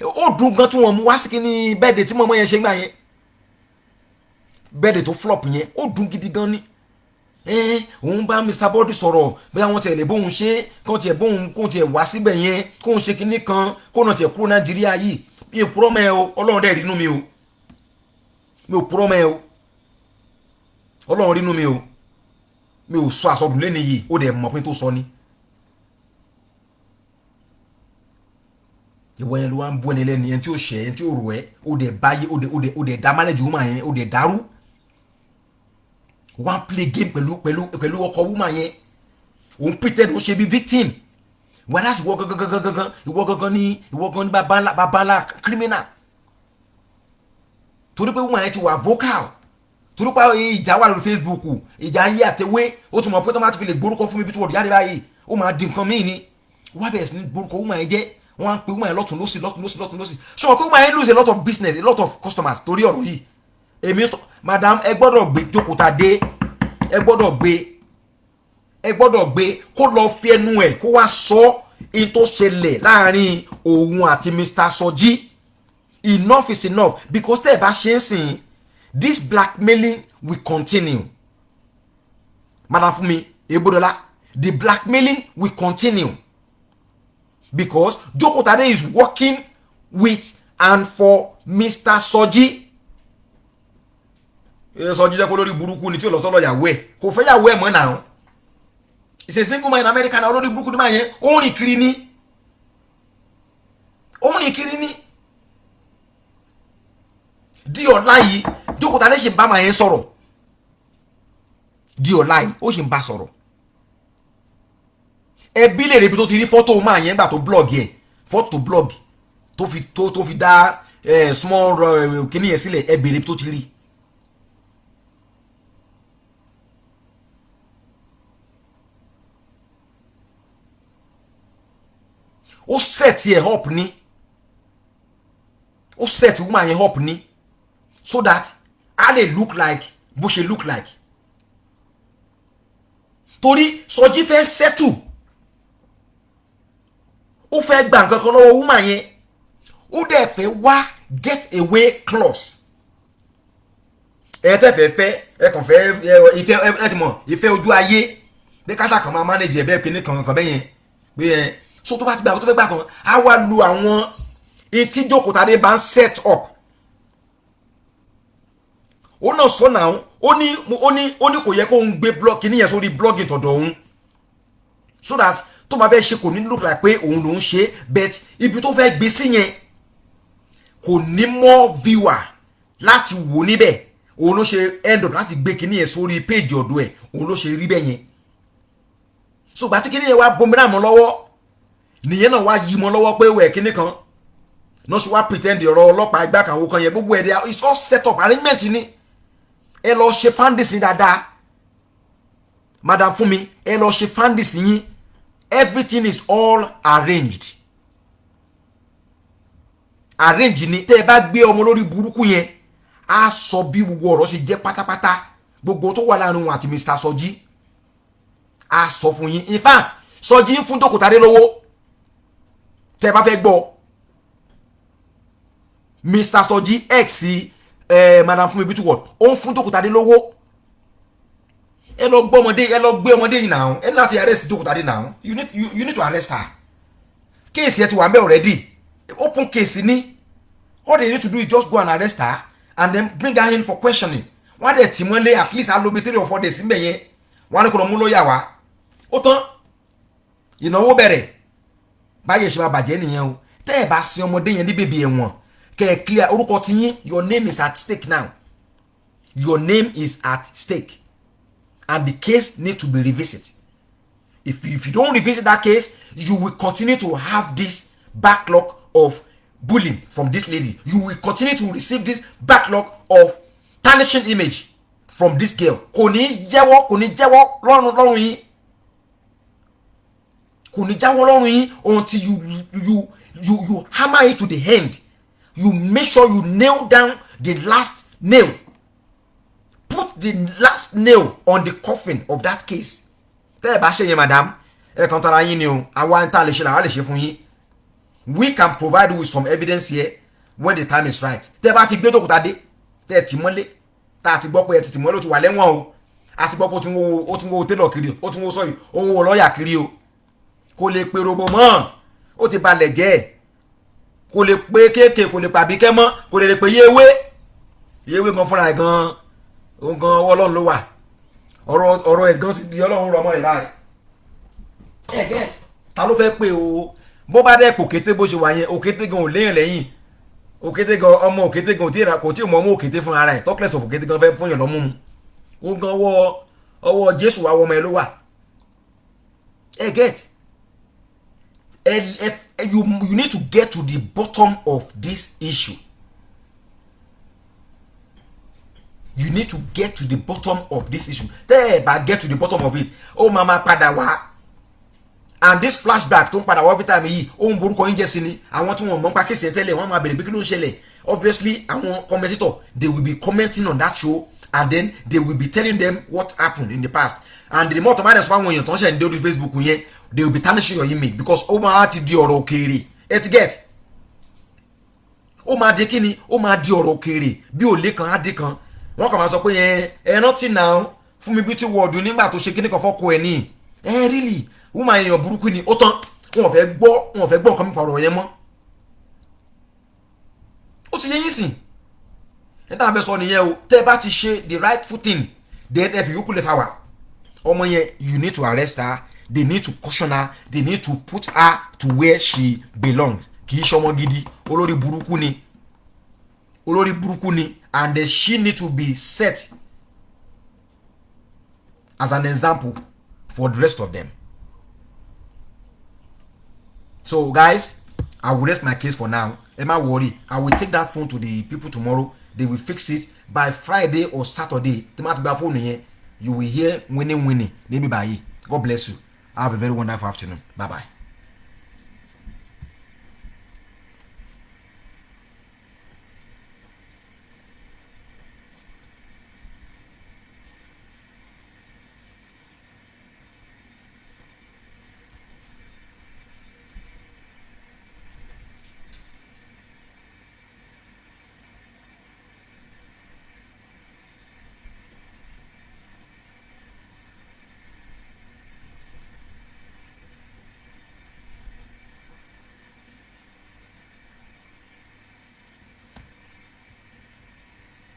[SPEAKER 2] ó dùn gan tí wọ́n mú wá sí kíní bẹ́ẹ̀dẹ̀ tí mọ̀mọ́ yẹn ṣe gbà yẹn bẹ́ẹ̀dẹ̀ tó flop yẹn ó dùn gidi gan ni òun bá Mr. Body sọ̀rọ̀ bóyá wọ́n tiẹ̀ lè bóun ṣe kó tiẹ̀ wá síbẹ̀ yẹn kóun ṣe kinní kan kó náà tiẹ̀ kúrò Nàìjíríà yìí mi ò purọ́ mọ́ ẹ o Ọlọ́run dẹ̀ rínú mi o mi ò purọ́ mọ́ ẹ o Ọlọ́run rínú mi o mi ò sọ àsọdùn lẹ́ni yìí ó dẹ̀ mọ̀ pé tó sọ ni. ìwọ yẹn ló wá ń bú ẹni lẹ́ni ẹni tí ó ṣẹ̀ ẹni tí ó rò ẹ́ ó dẹ̀ báyé ó dẹ̀ dá mánẹ́jì woman yẹn ó dẹ̀ dàrú wọ́n play game pẹ̀lú ọkọ woman yẹn òun pretend ó ṣe bí victim wọ́n láti ìwọ gangan ní babalá criminal torí pé woman yẹn ti wà vocal torí pé ìjà wà lórí Facebook ìjà ayé àtẹwé ó tún mọ̀ pé tó máa ti fi lè gbórúkọ fún mi bí tí wọ́n jáde báyìí ó máa di nǹkan míì ni wọ́n bẹ̀rẹ̀ sí ní gbórúkọ woman yẹn jẹ́ wọ́n á pe woman yẹn lọ́tún lọ́sì ṣùgbọ́n pé woman yẹn lose a lot of business a lot of customers torí ọ̀rọ̀ yìí èmi sọ madam ẹ gbọ́dọ̀ gbé jókòtà dé ẹ gbọ́dọ̀ gbé kó lọ fi ẹnu ẹ̀ kó wá sọ in tó ṣẹlẹ̀ láàrin òun àti Mr. Soji enough is enough because tẹ́ ẹ bá ṣe ń sìn this blackmailing will continue madam Fúnmi Ebúdọlá the blackmailing will continue because Jokotade is working with and for Mr. Soji. Soji jẹ́ kó lórí burúkú ni tí ó lọ sọ́lọ́ yàwó ẹ̀ kò fẹ́ yàwó ẹ̀ mọ́ náà it's a single man in America náà lórí burúkú ni máa yẹn ó rìn kiri ní di ọ̀la yìí Jokotade ṣe bá máa yẹn sọ̀rọ̀ di ọ̀la yìí ó ṣe ń bá sọ̀rọ̀ ẹbí lè rebi tó ti rí fọ́tò máa yẹn gbà tó blog yẹn fọ́tò tó blog tó fi dá small kíní yẹn sílẹ̀ ẹ bèrè tó ti rí. ó set yẹn up ní ó set woman yẹn up ní so that a lè look like bó ṣe look like torí Soji fẹ́ settle ó fẹ́ gba nǹkan kan lọ́wọ́ woman yẹn ó dẹ̀ fẹ́ wá get away clause ẹ kàn fẹ́ ìfẹ́ ẹ ti mọ̀ ìfẹ́ ojú ayé bí kásá kan máa manage ẹ̀ bẹ́ẹ̀ kíní kan bẹ́yẹn bí yẹn so tó bá ti gbà tó fẹ́ gbà kan á wá lu àwọn etí Jokotade bá ń set up ó náà sọ náà ó ní kò yẹ kó ń gbé blog kíní yẹn sórí blogging tọ̀dọ̀ òun so that tó máa fẹ́ ṣe kò ní look like pé òun ló ń ṣe but ibi tó fẹ́ gbé sí yẹn kò ní more viewer láti wò níbẹ̀ òun ló ṣe end up láti gbé kíní yẹn sórí page ọ̀dọ̀ ẹ̀ òun ló ṣe rí bẹ́ẹ̀ yẹn so gbà tí kíní yẹn wá bomira mọ́ lọ́wọ́ nìyẹn náà wá yí mọ́ lọ́wọ́ pé wẹ̀ kíní kan náà ṣe wá pretend ọ̀rọ̀ ọlọ́pàá ẹgbẹ́ kan kan yẹn gbogbo ẹ̀dẹ̀ it's all set up arrangement ni ẹ lọ ṣe fandisi dáadáa madam Fúnmi ẹ lọ ṣe fandisi yín everything is all arranged ni tẹ́ ẹ bá gbé ọmọ lórí burúkú yẹn á sọ bí gbogbo ọ̀rọ̀ ṣe jẹ́ pátápátá gbogbo tó wà láàrin wọn àti Mr. Soji á sọ fún yín in fact Soji ń fún Jokotade lówó tẹ́ ẹ bá fẹ́ gbọ́ Mr. Soji x madam Fúnmi Beautyworld ó ń fún Jokotade lówó ẹ lọ gbé ọmọdé yìí náà ẹ ní láti arrest Jokotade náà you need to arrest her case yẹn ti wà ń bẹ already open case ni all they need to do is just go and arrest her and then bring her in for questioning wọ́n á dẹ̀ tì mọ́lé at least alobi 3 or 4 days níbẹ̀ yẹn wọ́n á ní kó lọ mú lọ́ọ̀yà wá ó tán ìnáwó bẹ̀rẹ̀ báyìí ṣe máa bàjẹ́ nìyẹn o tẹ́ ẹ̀ bá sin ọmọdé yẹn ní bèbí ẹ̀wọ̀n kẹ́ ẹ̀ clear orúkọ ti yín your name is at stake now your name is at stake and the case need to be revisited if you don't revisit that case you will continue to have this backlog of bullying from this lady you will continue to receive this backlog of tarnishing image from this girl kò ní jẹ́wọ́ lọ́rùn yín kò ní jáwọ́ lọ́rùn yín until you hammer it to the end you make sure you nail down the last nail put the last nail on the coffin of that case tẹ́ ẹ bá ṣe yẹn madam ẹ kàn tara yín ni o àwa ń tà lè ṣe làwa lè ṣe fún yín we can provide you with some evidence here when the time is right tẹ́ ẹ bá ti gbé Jokotade tẹ́ ẹ ti mọ́lé tá a ti gbọ́ pé ẹ ti tì mọ́lé ó ti wà lẹ́wọ̀n o àti gbọ́ pé ó tún wo télọ̀ kiri ó tún wo sọ́yì owó lọ́ọ̀yà kiri o kò lè pe robo mọ́ ó ti balẹ̀ jẹ́ kò lè pe kéèké kò lè pa àbíkẹ́ mọ́ kò lè pe yéwé gan fúnra ẹ̀ gan ọwọ́ ọlọ́run ló wà ọ̀rọ̀ ẹ̀ gan ti di ọlọ́run rọmọ rẹ̀ báyìí ẹ̀ gẹ́t ta ló fẹ́ pé o bó bá dẹ́ pò kété bó ṣe wà yẹn òkété gan ò léyìn lẹ́yìn òkété gan ọmọ òkété gan kò tí ì mọ ọmọ òkété fún ara ẹ̀ tọ́kílẹ̀sì òkété gan fẹ́ fún yàn lọ́mú mu ó gan ọwọ́ Jésù wa ọmọ ẹ ló wà ẹ̀ gẹ́t you need to get to the bottom of this issue. You need to get to the bottom of this issue. Tẹ́ ẹ bá get to the bottom of it ó máa padà wá and this flashback tó ń padà wá every time yìí ohun burúkọ yín jẹ́ sí ni àwọn tí wọ́n mọ̀ pa kéèsì ẹ̀ tẹ́lẹ̀ wọ́n máa bèrè pé kí ló ń ṣẹlẹ̀ obviously àwọn commentator they will be commenting on that show and then they will be telling them what happened in the past and the more tó bá dẹ̀ sọ àwọn èèyàn tó ń ṣe ní lórí Facebook yẹn they will be tarnishing your image because ó máa ti di ọ̀rọ̀ òkèèrè ẹ ti get ó máa di kíni ó máa di ọ̀rọ̀ òkèèrè bí òlé kan á dé kan wọ́n kàn máa sọ pé ẹ rántí náà fún mi beauty world nígbà tó ṣe kíní kan fọ́kọ ẹ̀ ní really wọ́n máa èèyàn burúkú ni ó tán wọn ò fẹ́ gbọ́ nǹkan nípa ọ̀rọ̀ yẹn mọ́ ó ti yẹ yín sìn ẹ tá a fẹ́ sọ nìyẹn o tẹ́ ẹ bá ti ṣe the rightful thing then ẹ fi yókù lè fa wà ọmọ yẹn you need to arrest her they need to caution her they need to put her to where she belongs kì í ṣọmọ gidi olórí burúkú ni and she need to be set as an example for the rest of them. So guys, I will rest my case for now. Emma worry, I will take that phone to the people tomorrow. They will fix it by Friday or Saturday. You will hear winning. Maybe by God bless you. Have a very wonderful afternoon. Bye bye.